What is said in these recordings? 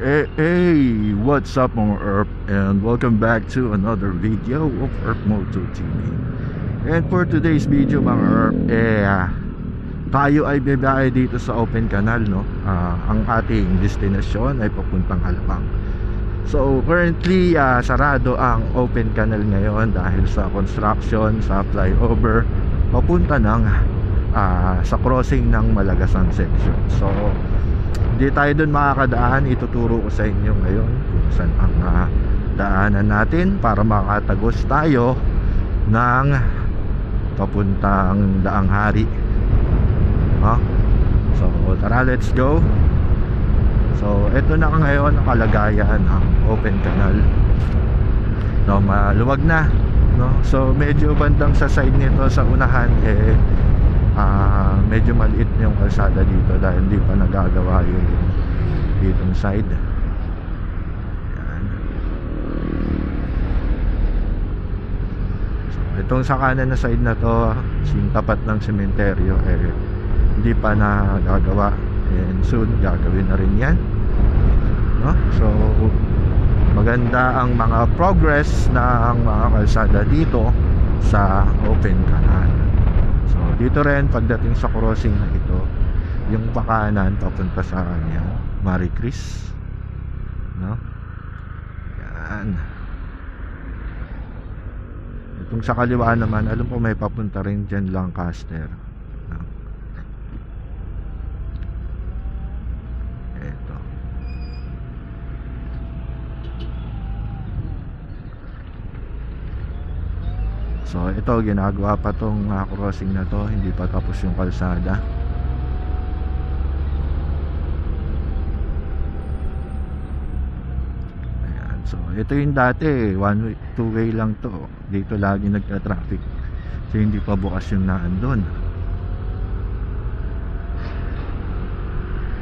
Hey, what's up mga Earth, and welcome back to another video of Earth Moto TV. And for today's video mga Earth, tayo ay bibiyahe dito sa open canal, no? Ang ating destinasyon ay papuntang Alabang. So currently sarado ang open canal ngayon dahil sa construction sa flyover papunta ng sa crossing ng Malagasan section. So hindi tayo dun makakadaan. Ituturo ko sa inyo ngayon kung saan ang daanan natin para makatagos tayo ng papuntang Daang Hari. So tara, let's go. So eto na ngayon ang kalagayan ng open canal, no? Maluwag na, no? So medyo bandang sa side nito sa unahan medyo maliit yung kalsada dito dahil hindi pa nagagawa yung ditong side. Ayan. So itong sa kanan na side na to, yung tapat ng sementeryo, hindi pa nagagawa, and soon gagawin na rin yan, no? So maganda ang mga progress ng mga kalsada dito sa open canal. So dito rin pagdating sa crossing na ito, yung pakanan papunta sa kanya Marie Chris, no? Yan. Itong sa kaliwa naman, alam ko may papunta rin dyan Lancaster, no? Ito. So ito, ginagawa pa tong crossing na to, hindi pa tapos yung kalsada. Ayan. So ito yung dati, one way, two way lang to. Dito lagi nagka-traffic, so hindi pa bukas yung naandun.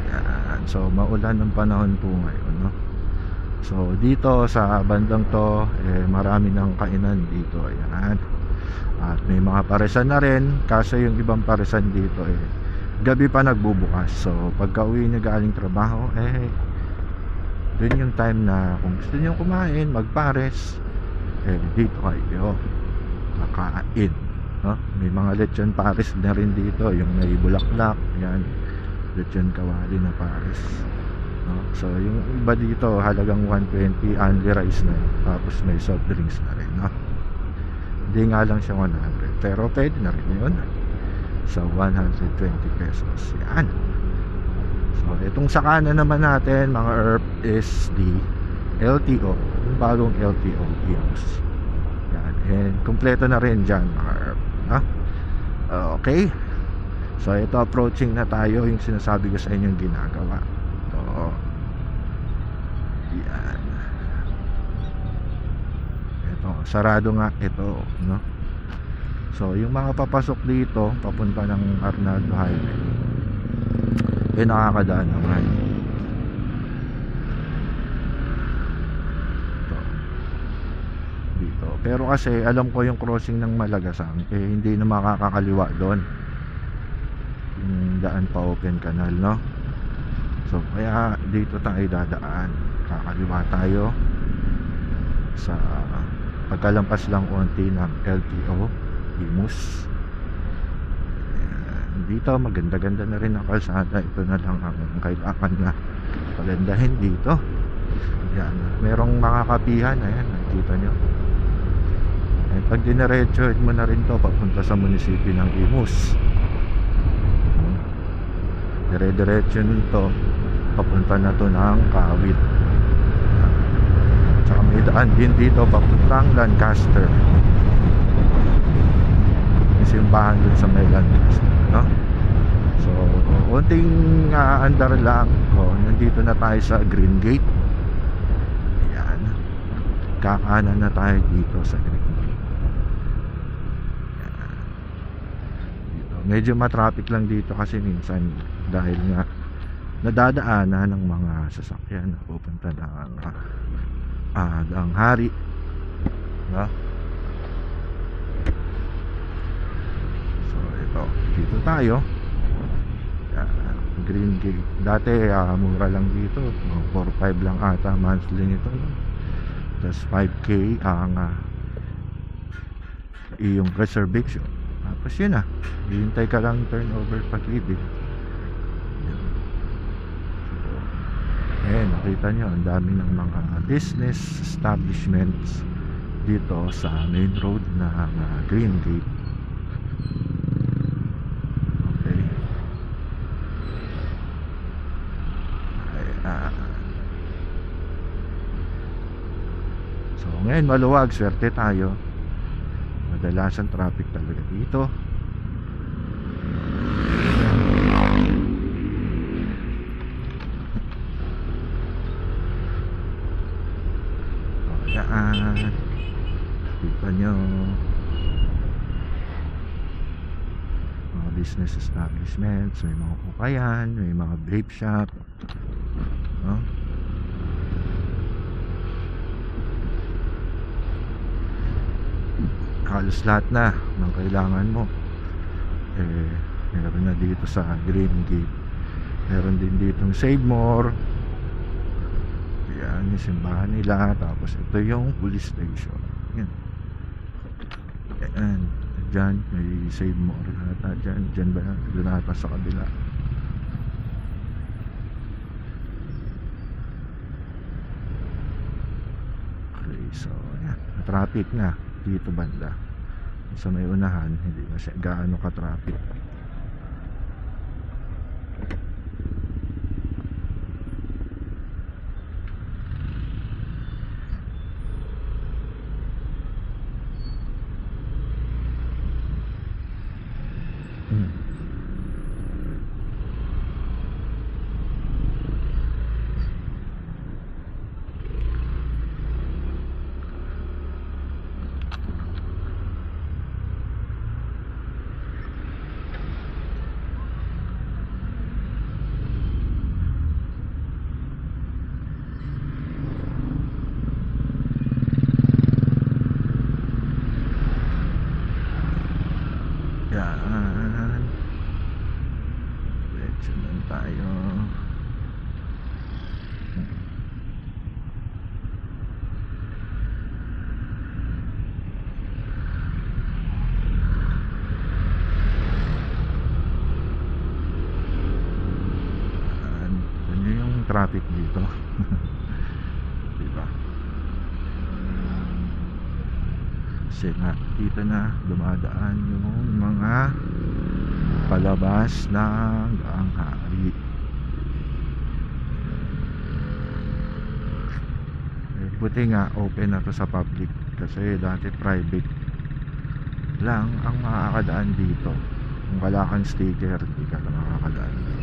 Ayan. So maulan ng panahon po ngayon, no? So dito sa bandang to, marami ng kainan dito. Ayan. At may mga paresan na rin, kasi yung ibang paresan dito gabi pa nagbubukas. So pagka uwi nyo galing trabaho, dun yung time na kung gusto nyo kumain, magpares, dito kayo kakain, no? May mga lechon pares na rin dito, yung may bulaklak, yan, lechon kawali na pares, no? So yung iba dito halagang 120, only rice na yun, tapos may soft drinks na rin, no? Hindi nga lang siya 100, pero pwede na rin yun sa 120 pesos. Yan. So itong sa kanan naman natin mga Earth is the LTO, yung bagong LTO Imus. Yan. And kompleto na rin dyan mga Earth, no? Okay. So ito, approaching na tayo, yung sinasabi ko sa inyo yung ginagawa. So yan. Sarado nga ito, no? So yung mga papasok dito papunta ng Arnaldo Highway, nakakadaan naman dito. Pero kasi alam ko yung crossing ng Malagasan, hindi na makakakaliwa doon, yung daan pa open canal, no? So kaya dito tayo dadaan, kakaliwa tayo sa pagkalampas lang konti ng LTO Imus. Dito maganda-ganda na rin ang kalsada. Ito na lang ang kailangan na pagandahin dito. Yan, merong mga kapihan, ayan, nakikita nyo. Pag dinaretso mo na rin to papunta sa munisipyo ng Imus, dire-diretso nito papunta na to ng Kawit. Tsaka may daan din dito papuntang Lancaster, may simbahan dun sa may Lancaster, no? So unting andar lang, nandito na tayo sa Green Gate. Ayan, kakanan na tayo dito sa Green Gate. Ayan. Dito, medyo matraffic lang dito kasi minsan dahil nga nadadaanan ng mga sasakyan na pupunta ng Daang Hari, no? So ito, dito tayo. Yan. Green Gate. Dati mura lang dito, 4-5 lang ata monthly nito, no? Tapos 5K ang iyong reservation. Tapos yun na, hihintay ka lang turnover pag-ibig. Nakita nyo ang dami ng mga business establishments dito sa main road na Green Gate. Okay. So ngayon maluwag, swerte tayo. Madalasan traffic talaga dito. Kita nyo mga business establishments, may mga kukayan, may mga vape shop, no? Halos lahat na ng kailangan mo meron na dito sa Green Gate. Meron din ditong Save More. Yan yung simbahan nila. Tapos ito yung police station. Yan. Ayan. Diyan may Save More ata. Diyan ba yan? Doon ata sa kabila. Okay, so yan. Traffic na dito banda. Sa may unahan, hindi na siya gaano ka-traffic. Yan. Diretso lang tayo. Yan yung traffic dito. Diba? Kasi nga dito na dumadaan yung mga palabas ng Daang Hari. Buti nga open na to sa public, kasi dati private lang ang makakadaan dito. Kung wala kang sticker, hindi ka na makakadaan dito.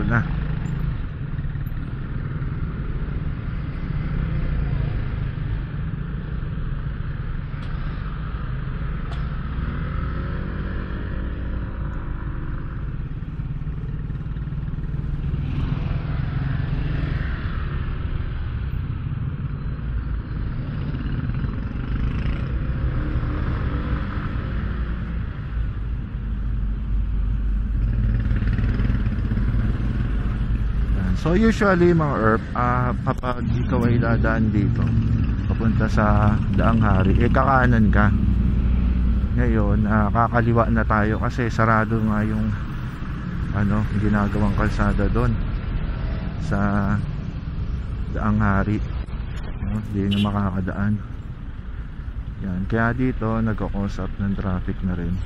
Na. So usually mga ERP, kapag ikaw ay dadaan dito papunta sa Daang Hari, kakanan ka. Ngayon kakaliwa na tayo kasi sarado nga yung ginagawang kalsada doon sa Daang Hari. Hindi na makakadaan. Yan, kaya dito nagko-cause up ng traffic na rin.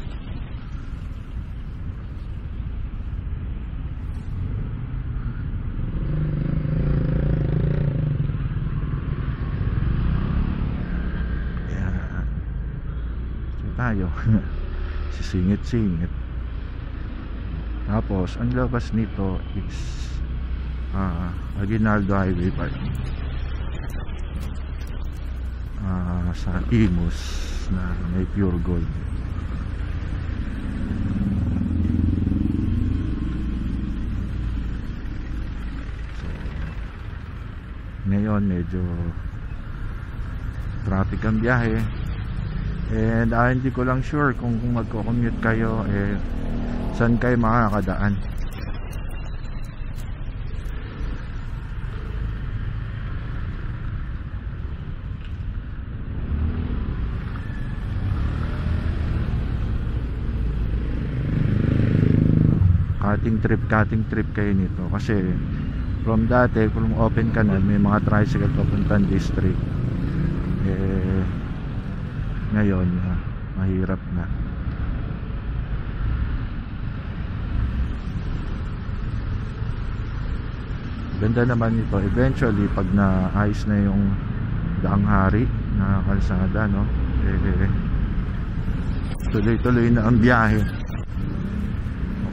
Tayo sisingit-singit. Tapos ang labas nito is Aguinaldo Highway Park sa Imus. na may pure gold. So ngayon medyo traffic ang biyahe, and hindi ko lang sure kung magko-commute kayo saan kayo makakadaan. Cutting trip kayo nito, kasi from dati kung open canal may mga tricycle papuntang district, ngayon mahirap na. Ganda naman ito eventually pag naayos na yung Daang Hari na kalsada, no? Tuloy-tuloy na ang biyahe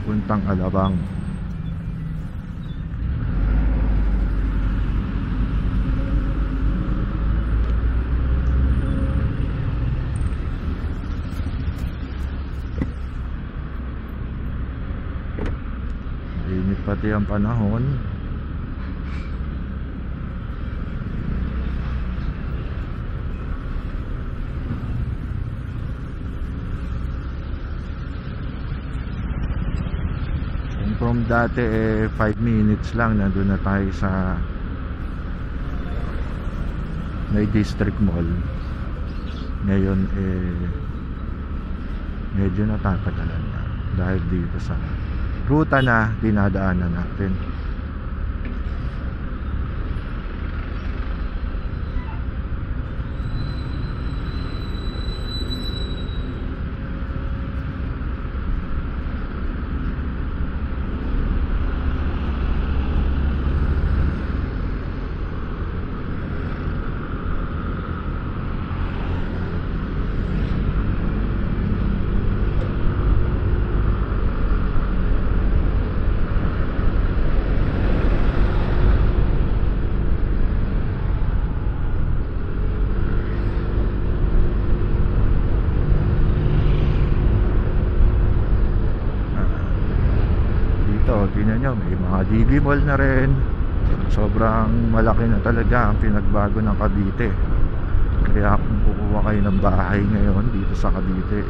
papuntang Alabang. Init pati ang panahon. From dati 5 minutes lang nandun na tayo sa may district mall. Ngayon medyo natatagalan na dahil dito sa ruta na dinadaanan natin. Tingnan nyo, may mga DB Mall na rin. Sobrang malaki na talaga ang pinagbago ng Cavite. Kaya kung kukuha kayo ng bahay ngayon dito sa Cavite,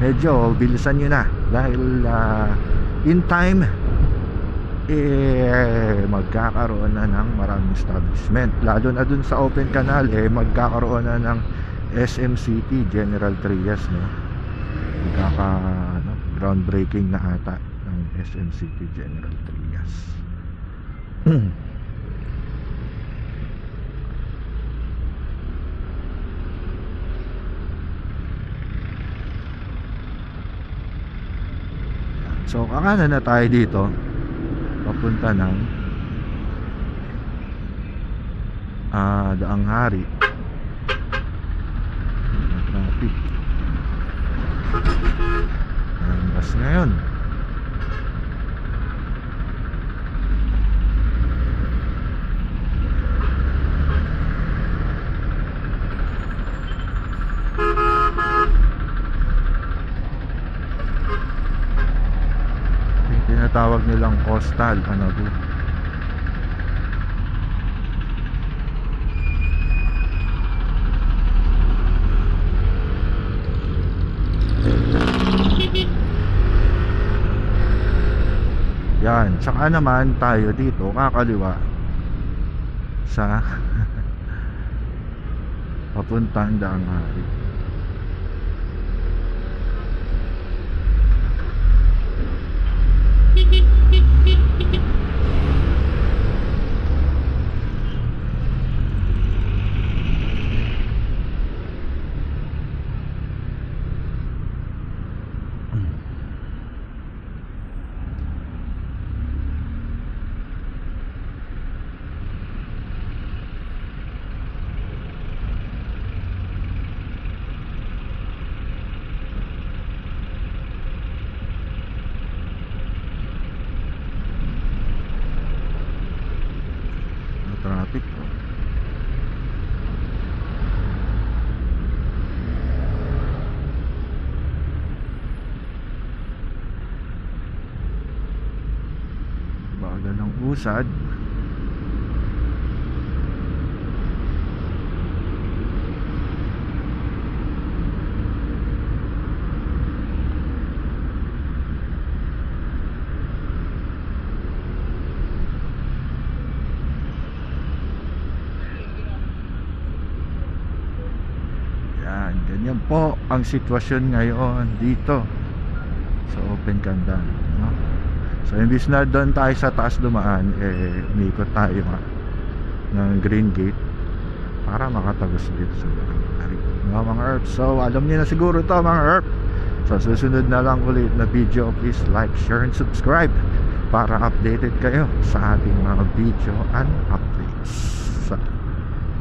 medyo bilisan nyo na. Dahil in time magkakaroon na ng maraming establishment. Lalo na dun sa Open Canal, magkakaroon na ng SM City, General Trias, no? Groundbreaking na ata ng SM City General Trias. So kakanan na tayo dito papunta ng Daang Hari. Traffic ang bus ngayon. Yung tinatawag nilang coastal Anabu. Yan, tsaka naman tayo dito kakaliwa sa papuntang Daang Hari. Usad. Yan, ganyan po ang sitwasyon ngayon dito sa Open Candan, no? So imbis na doon tayo sa taas dumaan, umikot tayo ng Green Gate para makatagos dito sa mga herb. So alam niyo na siguro to mga herb. So susunod na lang ulit na video, please like, share, and subscribe para updated kayo sa ating mga video and updates sa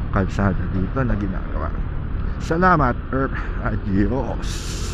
kalsada dito na ginagawa. Salamat herb. Adios.